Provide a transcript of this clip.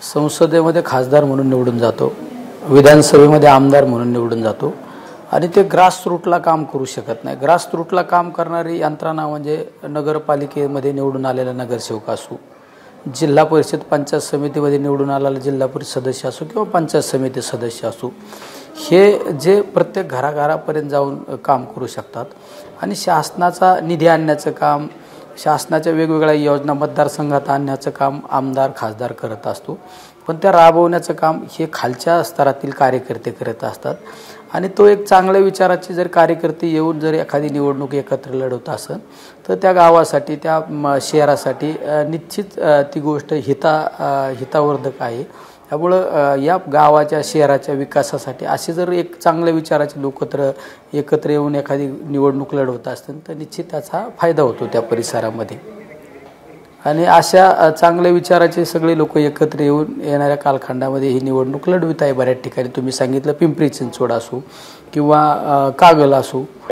संसदेमध्ये खासदार म्हणून निवडून जातो, विधानसभेमध्ये आमदार म्हणून निवडून जातो आणि ते ग्रास रूटला काम करू शकत नाही। ग्रास रूटला काम करणारी यंत्रणा म्हणजे नगरपालिकेमध्ये निवडून आलेला नगरसेवक असो, जिल्हा परिषद पंचायत समितीमध्ये निवडून आलेला जिल्हा परिषद सदस्य असो किंवा पंचायत समिती सदस्य असो, हे जे प्रत्येक घराघरापर्यंत जाऊन काम करू शकतात आणि शासनाचा निधी आणण्याचं काम, शासनाच्या वेगवेगळ्या योजना मतदारसंघात आणण्याचं काम आमदार खासदार करत असतो, पण त्या राबवण्याचं काम हे खालच्या स्तरातील कार्यकर्ते करत असतात। आणि तो एक चांगल्या विचाराचे जर कार्यकर्ते येऊन जर एखादी निवडणूक एकत्र लढवत असेल तर त्या गावासाठी, त्या शहरासाठी निश्चित ती गोष्ट हितावर्धक आहे। त्यामुळं या गावाच्या शहराच्या विकासासाठी असे जर एक चांगल्या विचाराचे लोक एकत्र येऊन एखादी निवडणूक लढवत असतील तर निश्चित त्याचा फायदा होतो त्या परिसरामध्ये। आणि अशा चांगल्या विचाराचे सगळे लोक एकत्र येऊन येणाऱ्या कालखंडामध्ये ही निवडणूक लढवित आहे। बऱ्याच ठिकाणी तुम्ही सांगितलं पिंपरी चिंचवड असो किंवा कागल असो।